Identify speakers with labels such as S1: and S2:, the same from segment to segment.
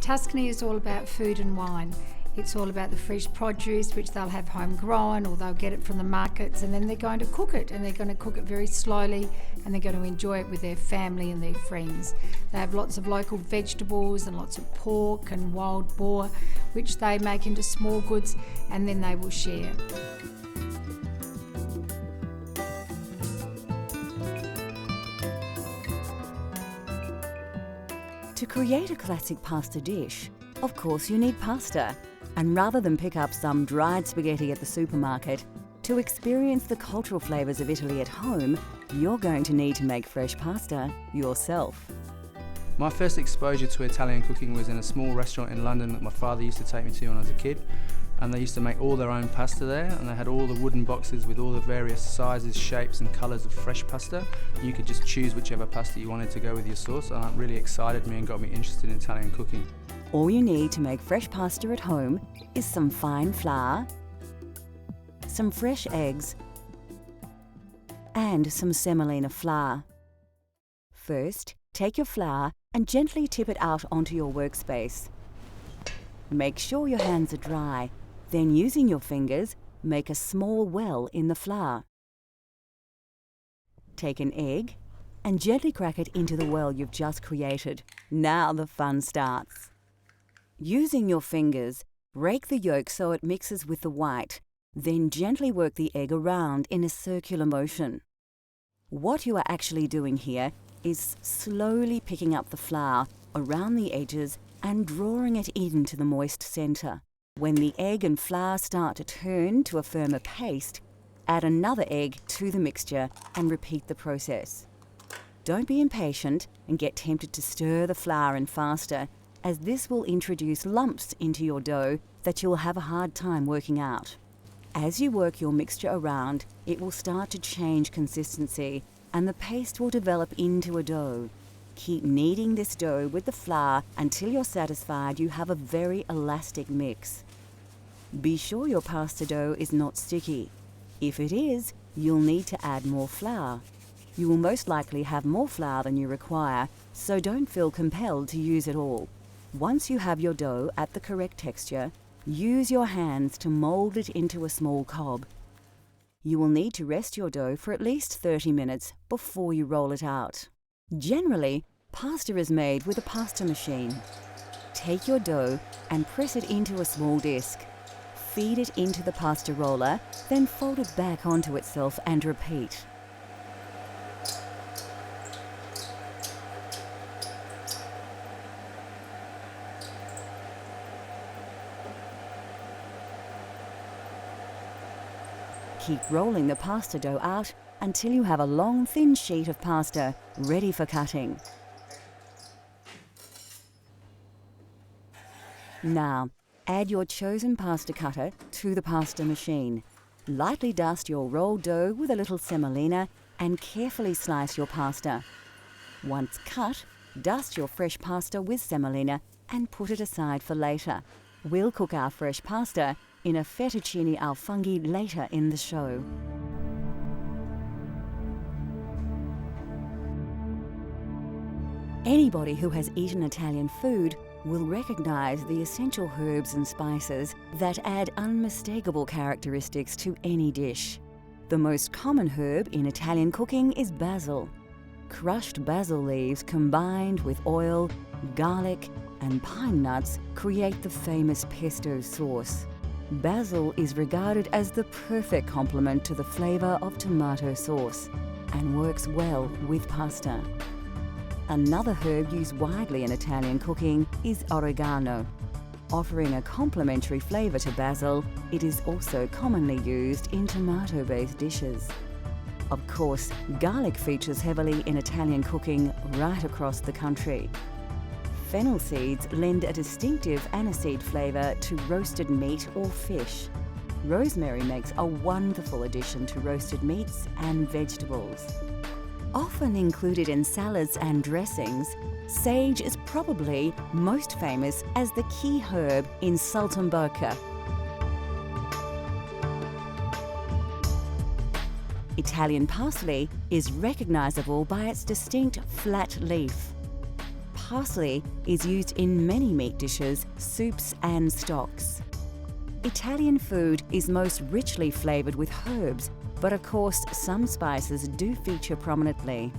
S1: Tuscany is all about food and wine. It's all about the fresh produce, which they'll have homegrown or they'll get it from the markets, and then they're going to cook it, and they're going to cook it very slowly, and they're going to enjoy it with their family and their friends. They have lots of local vegetables and lots of pork and wild boar, which they make into small goods, and then they will share.
S2: To create a classic pasta dish, of course you need pasta. And rather than pick up some dried spaghetti at the supermarket, to experience the cultural flavours of Italy at home, you're going to need to make fresh pasta yourself.
S3: My first exposure to Italian cooking was in a small restaurant in London that my father used to take me to when I was a kid. And they used to make all their own pasta there, and they had all the wooden boxes with all the various sizes, shapes and colours of fresh pasta. You could just choose whichever pasta you wanted to go with your sauce, and that really excited me and got me interested in Italian cooking.
S2: All you need to make fresh pasta at home is some fine flour, some fresh eggs, and some semolina flour. First, take your flour and gently tip it out onto your workspace. Make sure your hands are dry. Then, using your fingers, make a small well in the flour. Take an egg and gently crack it into the well you've just created. Now the fun starts. Using your fingers, break the yolk so it mixes with the white, then gently work the egg around in a circular motion. What you are actually doing here is slowly picking up the flour around the edges and drawing it into the moist centre. When the egg and flour start to turn to a firmer paste, add another egg to the mixture and repeat the process. Don't be impatient and get tempted to stir the flour in faster, as this will introduce lumps into your dough that you'll have a hard time working out. As you work your mixture around, it will start to change consistency and the paste will develop into a dough. Keep kneading this dough with the flour until you're satisfied you have a very elastic mix. Be sure your pasta dough is not sticky. If it is, you'll need to add more flour. You will most likely have more flour than you require, so don't feel compelled to use it all. Once you have your dough at the correct texture, use your hands to mold it into a small cob. You will need to rest your dough for at least 30 minutes before you roll it out. Generally, pasta is made with a pasta machine. Take your dough and press it into a small disc. Feed it into the pasta roller, then fold it back onto itself and repeat. Keep rolling the pasta dough out until you have a long, thin sheet of pasta ready for cutting. Now, add your chosen pasta cutter to the pasta machine. Lightly dust your rolled dough with a little semolina and carefully slice your pasta. Once cut, dust your fresh pasta with semolina and put it aside for later. We'll cook our fresh pasta in a fettuccine al funghi later in the show. Anybody who has eaten Italian food will recognize the essential herbs and spices that add unmistakable characteristics to any dish. The most common herb in Italian cooking is basil. Crushed basil leaves combined with oil, garlic, and pine nuts create the famous pesto sauce. Basil is regarded as the perfect complement to the flavor of tomato sauce and works well with pasta. Another herb used widely in Italian cooking is oregano. Offering a complementary flavor to basil, it is also commonly used in tomato-based dishes. Of course, garlic features heavily in Italian cooking right across the country. Fennel seeds lend a distinctive aniseed flavor to roasted meat or fish. Rosemary makes a wonderful addition to roasted meats and vegetables. Often included in salads and dressings, sage is probably most famous as the key herb in saltimbocca. Italian parsley is recognizable by its distinct flat leaf. parsley is used in many meat dishes, soups and stocks. Italian food is most richly flavoured with herbs, but of course some spices do feature prominently.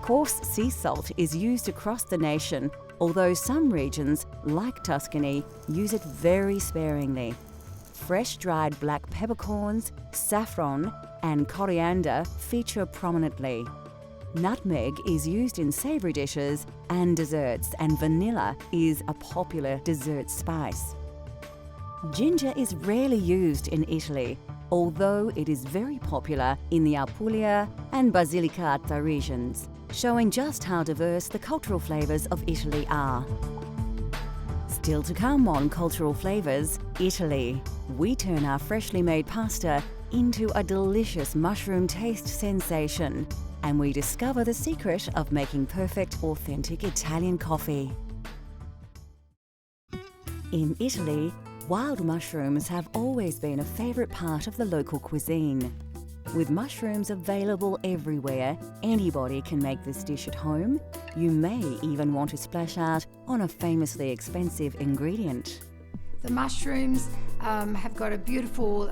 S2: Coarse sea salt is used across the nation, although some regions, like Tuscany, use it very sparingly. Fresh dried black peppercorns, saffron and coriander feature prominently. Nutmeg is used in savoury dishes and desserts, and vanilla is a popular dessert spice. Ginger is rarely used in Italy, although it is very popular in the Apulia and Basilicata regions, showing just how diverse the cultural flavours of Italy are. Still to come on Cultural Flavours, Italy. We turn our freshly made pasta into a delicious mushroom taste sensation, and we discover the secret of making perfect, authentic Italian coffee. In Italy, wild mushrooms have always been a favourite part of the local cuisine. With mushrooms available everywhere, anybody can make this dish at home. You may even want to splash out on a famously expensive ingredient.
S1: The mushrooms have got a beautiful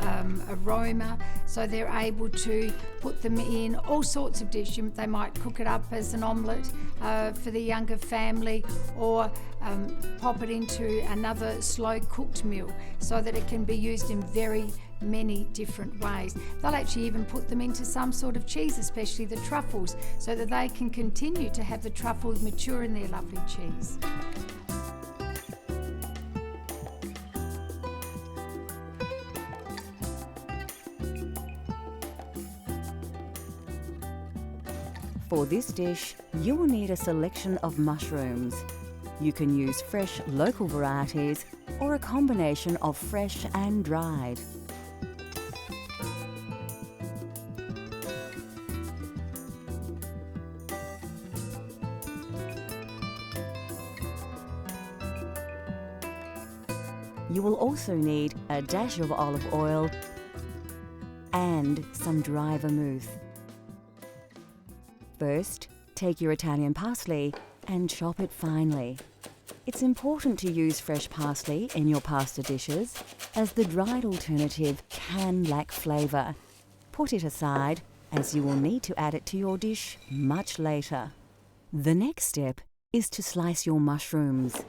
S1: aroma, so they're able to put them in all sorts of dishes. They might cook it up as an omelette for the younger family, or pop it into another slow cooked meal so that it can be used in very many different ways. They'll actually even put them into some sort of cheese, especially the truffles, so that they can continue to have the truffles mature in their lovely cheese.
S2: For this dish, you will need a selection of mushrooms. You can use fresh local varieties or a combination of fresh and dried. You will also need a dash of olive oil and some dry vermouth. First, take your Italian parsley and chop it finely. It's important to use fresh parsley in your pasta dishes, as the dried alternative can lack flavour. Put it aside, as you will need to add it to your dish much later. The next step is to slice your mushrooms.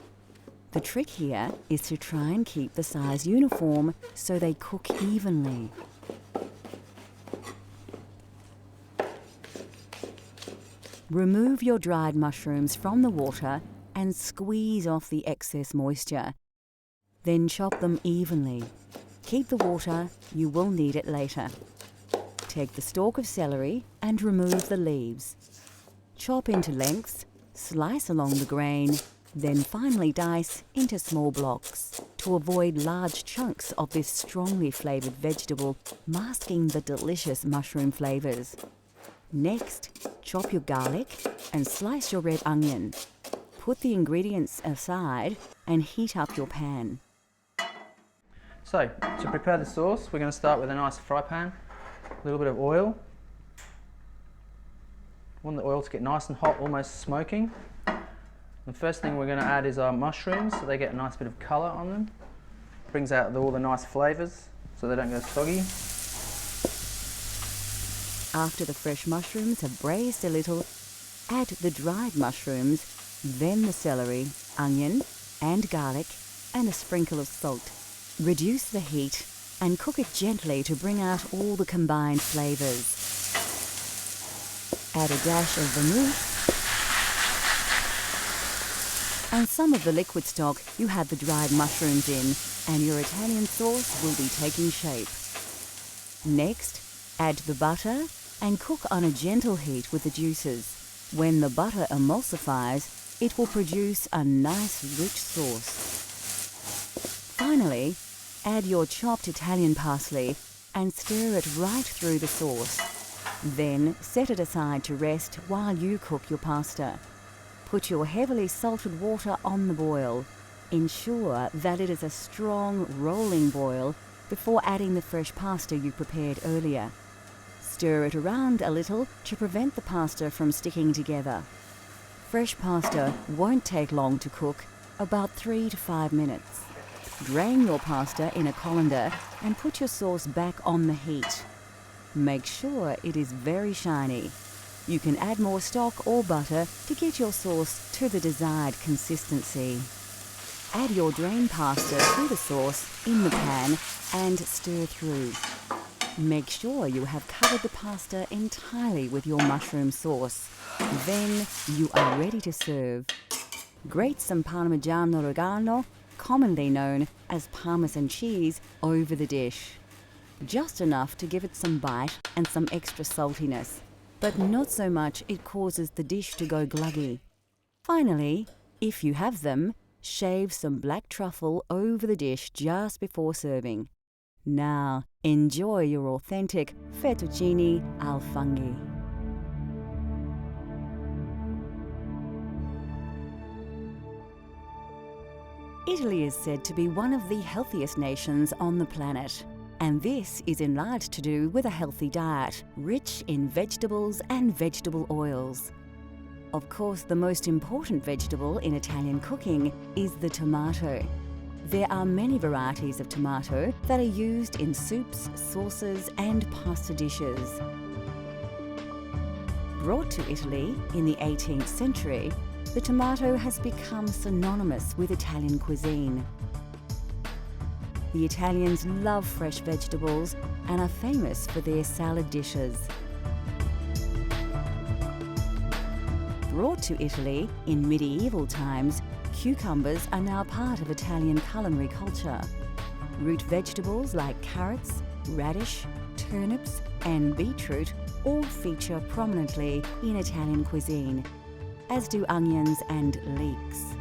S2: The trick here is to try and keep the size uniform so they cook evenly. Remove your dried mushrooms from the water and squeeze off the excess moisture. Then chop them evenly. Keep the water, you will need it later. Take the stalk of celery and remove the leaves. Chop into lengths, slice along the grain, then finely dice into small blocks to avoid large chunks of this strongly flavoured vegetable masking the delicious mushroom flavours. Next, chop your garlic and slice your red onion. Put the ingredients aside and heat up your pan.
S3: So, to prepare the sauce, we're going to start with a nice fry pan, a little bit of oil. We want the oil to get nice and hot, almost smoking. The first thing we're going to add is our mushrooms, so they get a nice bit of colour on them. Brings out all the nice flavours, so they don't go soggy.
S2: After the fresh mushrooms have braised a little, add the dried mushrooms, then the celery, onion and garlic, and a sprinkle of salt. Reduce the heat and cook it gently to bring out all the combined flavours. Add a dash of vermouth and some of the liquid stock you had the dried mushrooms in, and your Italian sauce will be taking shape. Next, add the butter and cook on a gentle heat with the juices. When the butter emulsifies, it will produce a nice rich sauce. Finally, add your chopped Italian parsley and stir it right through the sauce. Then set it aside to rest while you cook your pasta. Put your heavily salted water on the boil. Ensure that it is a strong rolling boil before adding the fresh pasta you prepared earlier. Stir it around a little to prevent the pasta from sticking together. Fresh pasta won't take long to cook, about 3 to 5 minutes. Drain your pasta in a colander and put your sauce back on the heat. Make sure it is very shiny. You can add more stock or butter to get your sauce to the desired consistency. Add your drained pasta to the sauce in the pan and stir through. Make sure you have covered the pasta entirely with your mushroom sauce. Then you are ready to serve. Grate some Parmigiano Reggiano, commonly known as Parmesan cheese, over the dish. Just enough to give it some bite and some extra saltiness, but not so much it causes the dish to go gluggy. Finally, if you have them, shave some black truffle over the dish just before serving. Now, enjoy your authentic fettuccine al funghi. Italy is said to be one of the healthiest nations on the planet, and this is in large to do with a healthy diet, rich in vegetables and vegetable oils. Of course, the most important vegetable in Italian cooking is the tomato. There are many varieties of tomato that are used in soups, sauces, and pasta dishes. Brought to Italy in the 18th century, the tomato has become synonymous with Italian cuisine. The Italians love fresh vegetables and are famous for their salad dishes. Brought to Italy in medieval times, cucumbers are now part of Italian culinary culture. Root vegetables like carrots, radish, turnips, and beetroot all feature prominently in Italian cuisine, as do onions and leeks.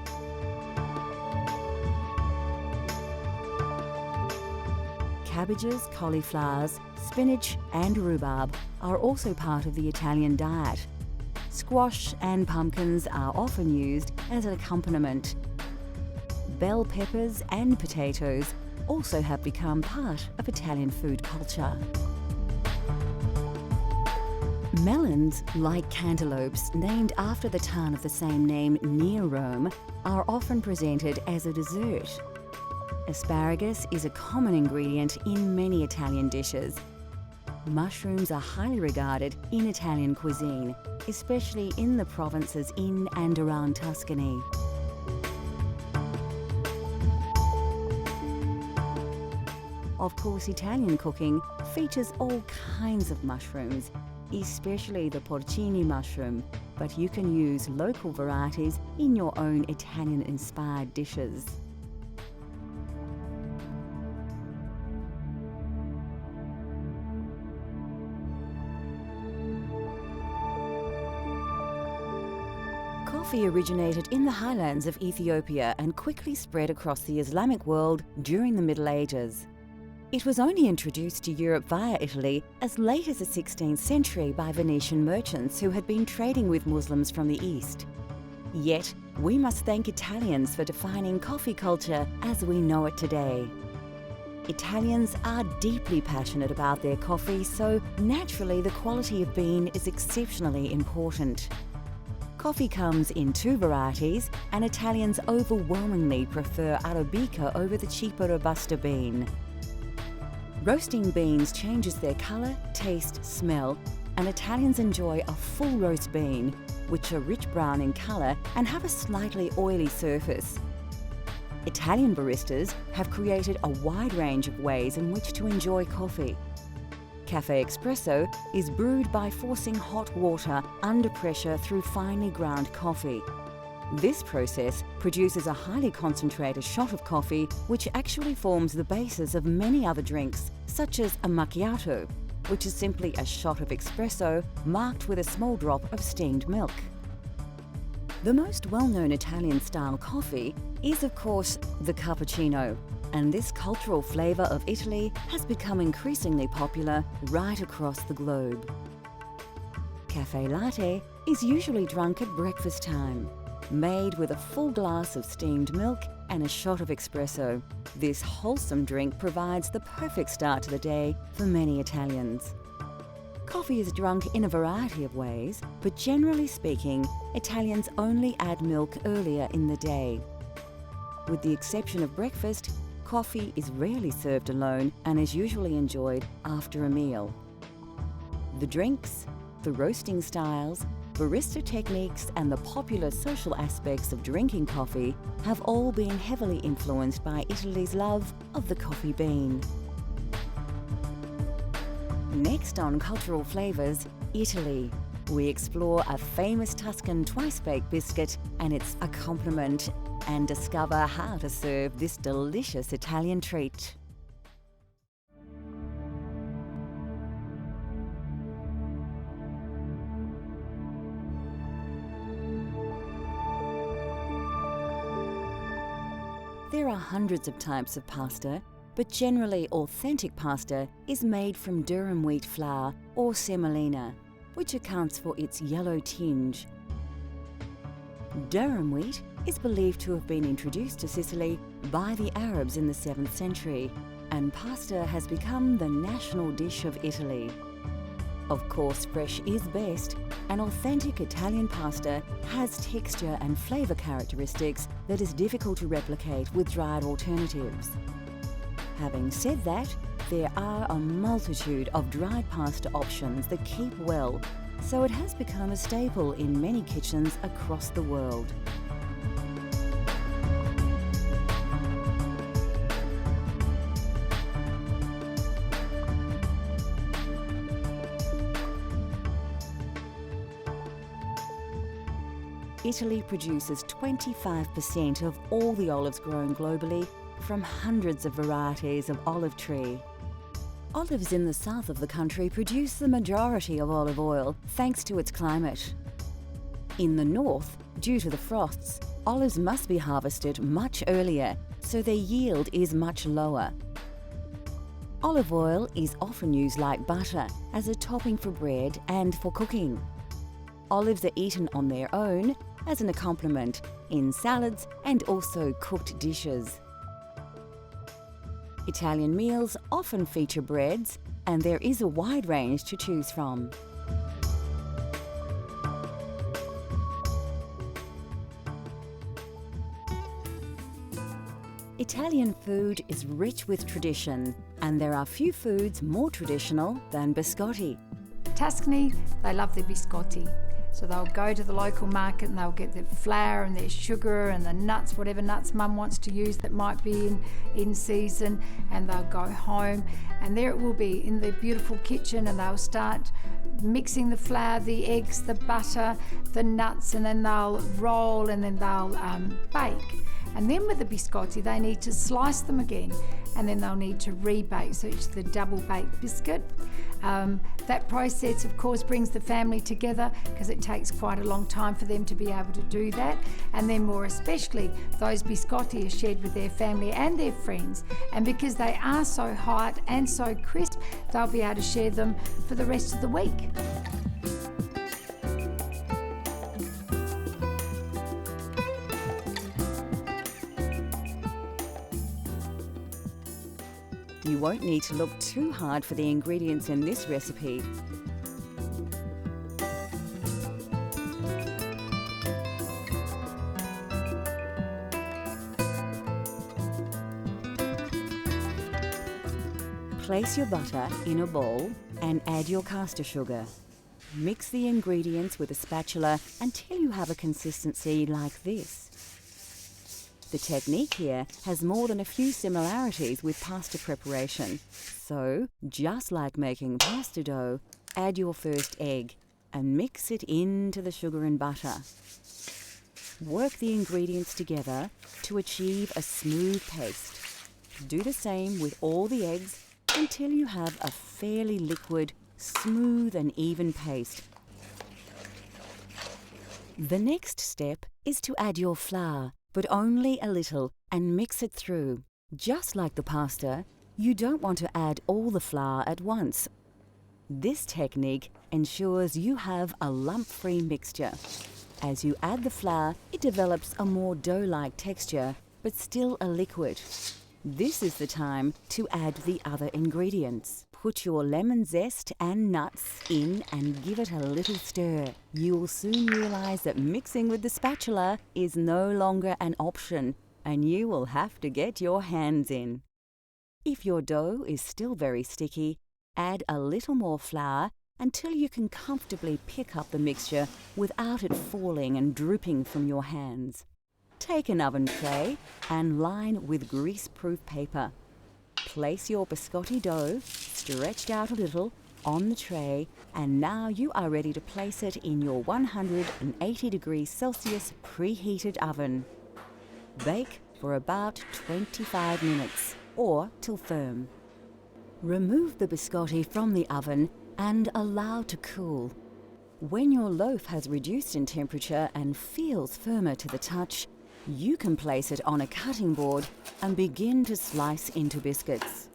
S2: Cabbages, cauliflowers, spinach, and rhubarb are also part of the Italian diet. Squash and pumpkins are often used as an accompaniment. Bell peppers and potatoes also have become part of Italian food culture. Melons, like cantaloupes named after the town of the same name near Rome, are often presented as a dessert. Asparagus is a common ingredient in many Italian dishes. Mushrooms are highly regarded in Italian cuisine, especially in the provinces in and around Tuscany. Of course, Italian cooking features all kinds of mushrooms, especially the porcini mushroom, but you can use local varieties in your own Italian-inspired dishes. Coffee originated in the highlands of Ethiopia and quickly spread across the Islamic world during the Middle Ages. It was only introduced to Europe via Italy as late as the 16th century by Venetian merchants who had been trading with Muslims from the East. Yet, we must thank Italians for defining coffee culture as we know it today. Italians are deeply passionate about their coffee, so naturally the quality of bean is exceptionally important. Coffee comes in two varieties, and Italians overwhelmingly prefer Arabica over the cheaper Robusta bean. Roasting beans changes their colour, taste, smell, and Italians enjoy a full roast bean, which are rich brown in colour and have a slightly oily surface. Italian baristas have created a wide range of ways in which to enjoy coffee. Cafe Espresso is brewed by forcing hot water under pressure through finely ground coffee. This process produces a highly concentrated shot of coffee, which actually forms the basis of many other drinks, such as a macchiato, which is simply a shot of espresso marked with a small drop of steamed milk. The most well-known Italian-style coffee is, of course, the cappuccino, and this cultural flavour of Italy has become increasingly popular right across the globe. Cafe latte is usually drunk at breakfast time, made with a full glass of steamed milk and a shot of espresso. This wholesome drink provides the perfect start to the day for many Italians. Coffee is drunk in a variety of ways, but generally speaking, Italians only add milk earlier in the day. With the exception of breakfast, coffee is rarely served alone and is usually enjoyed after a meal. The drinks, the roasting styles, barista techniques and the popular social aspects of drinking coffee have all been heavily influenced by Italy's love of the coffee bean. Next on Cultural Flavours, Italy. We explore a famous Tuscan twice-baked biscuit and its accompaniment and discover how to serve this delicious Italian treat. There are hundreds of types of pasta, but generally authentic pasta is made from durum wheat flour or semolina, which accounts for its yellow tinge. Durum wheat is believed to have been introduced to Sicily by the Arabs in the 7th century, and pasta has become the national dish of Italy. Of course, fresh is best, and authentic Italian pasta has texture and flavour characteristics that is difficult to replicate with dried alternatives. Having said that, there are a multitude of dried pasta options that keep well, so it has become a staple in many kitchens across the world. Italy produces 25% of all the olives grown globally from hundreds of varieties of olive tree. Olives in the south of the country produce the majority of olive oil thanks to its climate. In the north, due to the frosts, olives must be harvested much earlier, so their yield is much lower. Olive oil is often used like butter as a topping for bread and for cooking. Olives are eaten on their own, as an accompaniment, in salads and also cooked dishes. Italian meals often feature breads, and there is a wide range to choose from. Italian food is rich with tradition, and there are few foods more traditional than biscotti.
S1: Tuscany, they love their biscotti. So they'll go to the local market and they'll get their flour and their sugar and the nuts, whatever nuts mum wants to use that might be in season, and they'll go home and there it will be in their beautiful kitchen, and they'll start mixing the flour, the eggs, the butter, the nuts, and then they'll roll and then they'll bake. And then with the biscotti, they need to slice them again, and then they'll need to rebake, so it's the double baked biscuit. That process, of course, brings the family together because it takes quite a long time for them to be able to do that. And then more especially, those biscotti are shared with their family and their friends. And because they are so hot and so crisp, they'll be able to share them for the rest of the week.
S2: You won't need to look too hard for the ingredients in this recipe. Place your butter in a bowl and add your caster sugar. Mix the ingredients with a spatula until you have a consistency like this. The technique here has more than a few similarities with pasta preparation. So, just like making pasta dough, add your first egg and mix it into the sugar and butter. Work the ingredients together to achieve a smooth paste. Do the same with all the eggs until you have a fairly liquid, smooth and even paste. The next step is to add your flour, but only a little, and mix it through. Just like the pasta, you don't want to add all the flour at once. This technique ensures you have a lump-free mixture. As you add the flour, it develops a more dough-like texture, but still a liquid. This is the time to add the other ingredients. Put your lemon zest and nuts in and give it a little stir. You'll soon realise that mixing with the spatula is no longer an option, and you will have to get your hands in. If your dough is still very sticky, add a little more flour until you can comfortably pick up the mixture without it falling and drooping from your hands. Take an oven tray and line with grease-proof paper. Place your biscotti dough, stretched out a little, on the tray, and now you are ready to place it in your 180 degrees Celsius preheated oven. Bake for about 25 minutes or till firm. Remove the biscotti from the oven and allow to cool. When your loaf has reduced in temperature and feels firmer to the touch, you can place it on a cutting board and begin to slice into biscuits.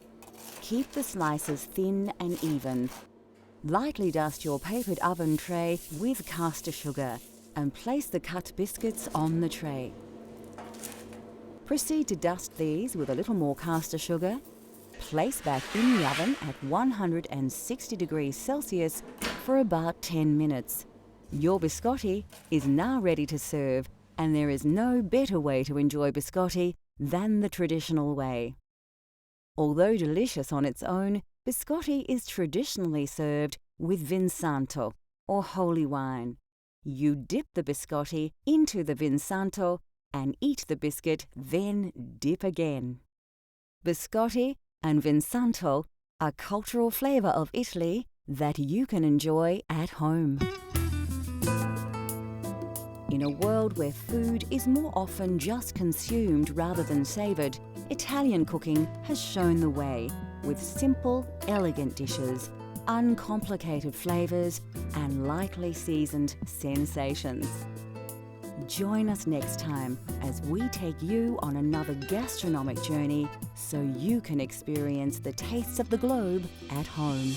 S2: Keep the slices thin and even. Lightly dust your papered oven tray with caster sugar and place the cut biscuits on the tray. Proceed to dust these with a little more caster sugar. Place back in the oven at 160 degrees Celsius for about 10 minutes. Your biscotti is now ready to serve, and there is no better way to enjoy biscotti than the traditional way. Although delicious on its own, biscotti is traditionally served with Vinsanto, or holy wine. You dip the biscotti into the Vinsanto and eat the biscuit, then dip again. Biscotti and Vinsanto are cultural flavour of Italy that you can enjoy at home. In a world where food is more often just consumed rather than savoured, Italian cooking has shown the way with simple, elegant dishes, uncomplicated flavours, and lightly seasoned sensations. Join us next time as we take you on another gastronomic journey so you can experience the tastes of the globe at home.